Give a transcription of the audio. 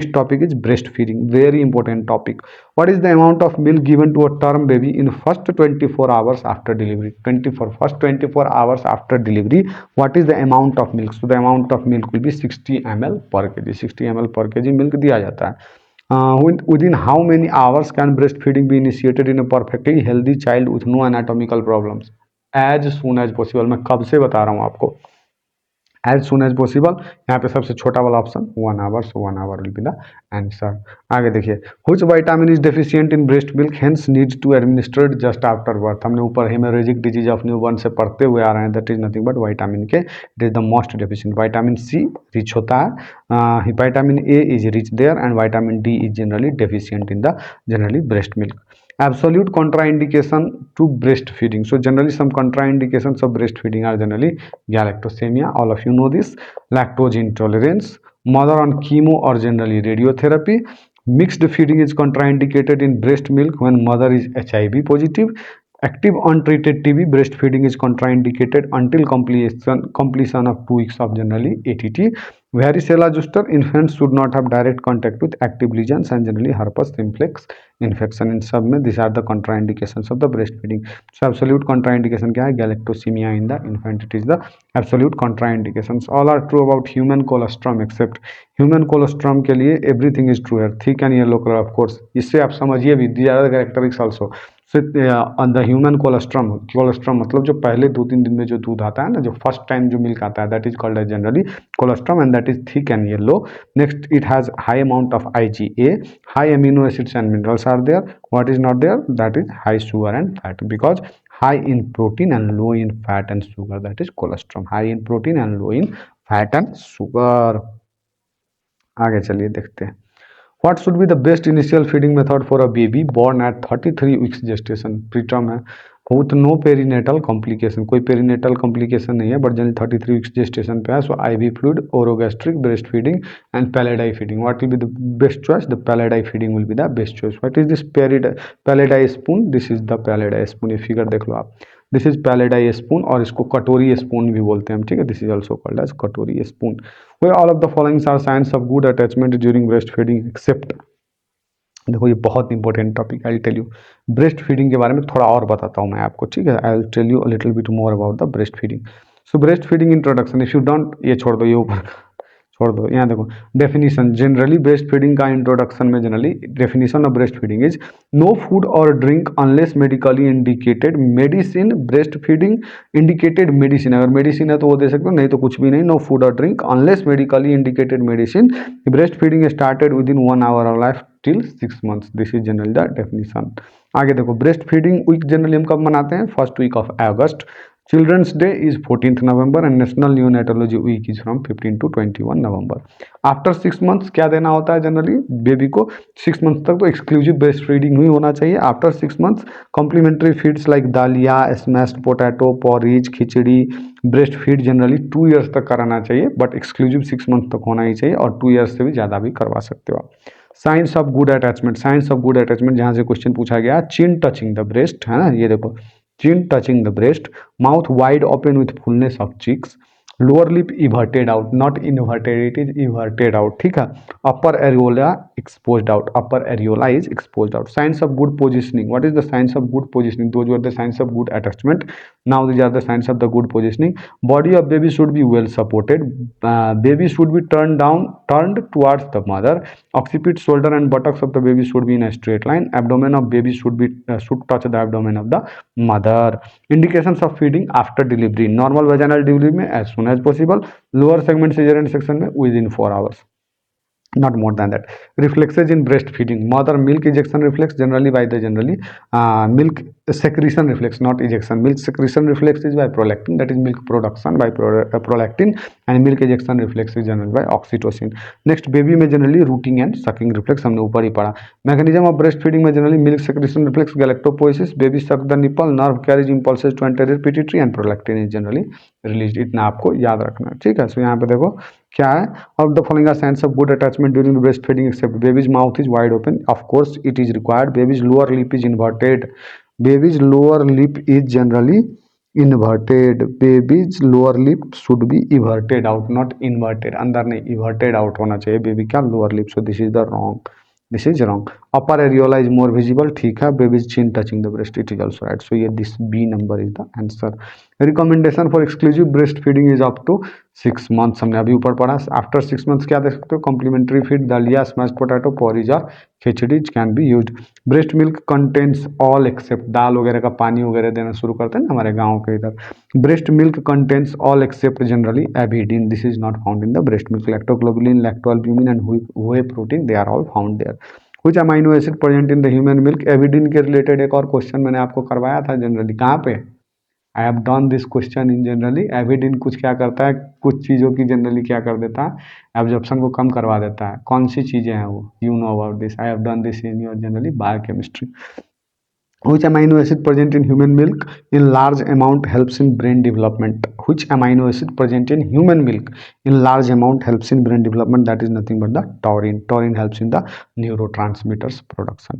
This topic is breastfeeding, very important topic. What is the amount of milk given to a term baby in first 24 hours after delivery? 24 hours after delivery, what is the amount of milk? So the amount of milk will be 60 ml per kg. 60 ml per kg milk दिया जाता है. Within how many hours can breastfeeding be initiated in a perfectly healthy child with no anatomical problems? As soon as possible. मैं कब से बता रहा हूँ आपको, एज सुन एज पॉसिबल. यहाँ पे सबसे छोटा वाला option 1 hour, so 1 hour will be the answer. आगे देखिए, which vitamin is deficient in breast milk hence needs to administered just after birth. हमने ऊपर हेमोरेजिक डिजीज ऑफ न्यूबॉर्न से पढ़ते हुए आ रहे हैं. That is nothing but vitamin K. It is the most deficient. Vitamin C rich होता है, vitamin A is rich there and vitamin D is generally deficient in the generally breast milk. Absolute contraindication to breastfeeding. So generally some contraindications of breastfeeding are generally galactosemia, all of you know this, lactose intolerance, mother on chemo or generally radiotherapy. Mixed feeding is contraindicated in breast milk when mother is HIV positive. Active untreated TB breastfeeding is contraindicated until completion of 2 weeks of generally ATT. Varicella zoster, infants should not have direct contact with active lesions and generally herpes simplex infection. In सब में these are the contraindications of the breastfeeding. So absolute contraindication क्या है? Galactosemia in the infant. It is the absolute contraindications. All are true about human colostrum except human colostrum के लिए everything is true है. Thick and yellow color of course. इससे आप समझिए भी these are the characteristics also. The human colostrum, colostrum मतलब जो पहले 2-3 दिन में जो दूध आता है ना, जो फर्स्ट टाइम जो मिल्क आता है, that is called as generally colostrum and that is thick and yellow. Next, it has high amount of IgA, high amino acids and minerals are there. What is not there? That is high sugar and fat, because high in protein and low in fat and sugar, that is colostrum. High in protein and low in fat and sugar. आगे चलिए देखते हैं. What should be the best initial feeding method for a baby born at 33 weeks gestation? Preterm है, with no perinatal complication. कोई perinatal complication नहीं है, but generally 33 weeks gestation पे है. So IV fluid, orogastric, breastfeeding and pallidi feeding. What will be the best choice? The pallidi feeding will be the best choice. What is this pallidi spoon? This is the pallidi spoon. ये figure देख लो आप. This is पैलेडाई spoon और इसको कटोरी spoon भी बोलते हैं, ठीक है. This is also called as katori spoon. Way all of the followings are signs of good attachment during breast feeding except. देखो ये बहुत important topic. I will tell you breast feeding के बारे में थोड़ा और बताता हूँ मैं आपको, ठीक है. I will tell you a little bit more about the breast feeding. So breast feeding introduction, if you don't, ये छोड़ दो, ये ऊपर छोड़ दो. यहाँ देखो डेफिनेशन. जनरली ब्रेस्ट फीडिंग का इंट्रोडक्शन में generally definition of breast feeding is no food और drink unless medically indicated. Medicine, breast feeding indicated medicine, अगर मेडिसिन है तो वो दे सकते हो, नहीं तो कुछ भी नहीं. नो फूड और drink unless medically indicated medicine. Breast feeding started with in 1 hour of life till 6 months. This is generally the definition. आगे देखो, ब्रेस्ट फीडिंग वीक जनरली हम कब मनाते हैं? First week of August. Children's Day is 14th November and National Neonatology Week is from 15 to 21 November. After 6 months क्या देना होता है जनरली बेबी को? 6 months तक तो एक्सक्लूसिव ब्रेस्ट फीडिंग ही होना चाहिए. After 6 months complementary feeds like dalia, smashed potato, porridge, khichdi, breast feed generally 2 years तक कराना चाहिए, बट एक्सक्लूसिव 6 months तक होना ही चाहिए और 2 years से भी ज़्यादा भी करवा सकते हो आप. Science of good attachment. Science of good attachment जहाँ से क्वेश्चन पूछा गया, चिन टचिंग द ब्रेस्ट, है ना. ये देखो, chin touching the breast, mouth wide open with fullness of cheeks, lower lip everted out, not inverted, it is everted out, ठीक है. upper areola exposed out, upper areola is exposed out. Signs of good positioning. What is the signs of good positioning? Those were the signs of good attachment. Now these are the signs of the good positioning. Body of baby should be well supported. Baby should be turned towards the mother. Occiput, shoulder and buttocks of the baby should be in a straight line. Abdomen of baby should touch the abdomen of the mother. Indications of feeding after delivery. Normal vaginal delivery में as soon as possible. Lower segment cesarean section में within 4 hours. Not more than that. Reflexes in breastfeeding. Mother milk ejection reflex generally by the milk secretion reflex, not ejection. Milk secretion reflex is by prolactin, that is milk production by prolactin, and milk ejection reflex is generally by oxytocin. Next, baby में generally rooting and sucking reflex हमने ऊपर ही पढ़ा. Mechanism of breastfeeding में generally milk secretion reflex, galactopoiesis, baby suck the nipple, nerve carries impulses to anterior pituitary and prolactin is generally released. इतना आपको याद रखना है, ठीक है. सो यहाँ पे देखो क्या है, of the following are signs of good attachment during breast feeding except baby's mouth is wide open, of course it is required. Baby's lower lip is inverted. Baby's lower lip is generally inverted, baby's lower lip should be everted out, not inverted, अंदर नहीं, everted out होना चाहिए baby का lower lip, so this is the wrong, this is wrong. Upper areola is more visible, ठीक है, baby's chin touching the breast, it is also right, so ये this B number is the answer. Recommendation for exclusive breast feeding is up to 6 months, हमने अभी ऊपर पढ़ा। After 6 months क्या दे सकते हो, complementary feed, dalia, smash potato, porridge और khichdi can be use. Breast milk contents all except, दाल वगैरह का पानी वगैरह देना शुरू करते हैं ना हमारे गाँव के इधर। Breast milk contents all except generally avidin, this is not found in the breast milk. Lactoglobulin, lactalbumin and whey protein, they are all found there. कुछ amino acid present in the human milk, avidin के related एक और question मैंने आपको करवाया था generally, कहाँ पे, I have done this question in generally. Avidin कुछ क्या करता है, कुछ चीज़ों की जनरली क्या कर देता है, एब्जॉर्प्शन को कम करवा देता है। कौन सी चीज़ें हैं वो, you know about this, I have done this in your generally biochemistry. Which amino acid present in human milk in large amount helps in brain development? Which amino acid present in human milk in large amount helps in brain development? That is nothing but the taurine. Taurine helps in the neurotransmitters production.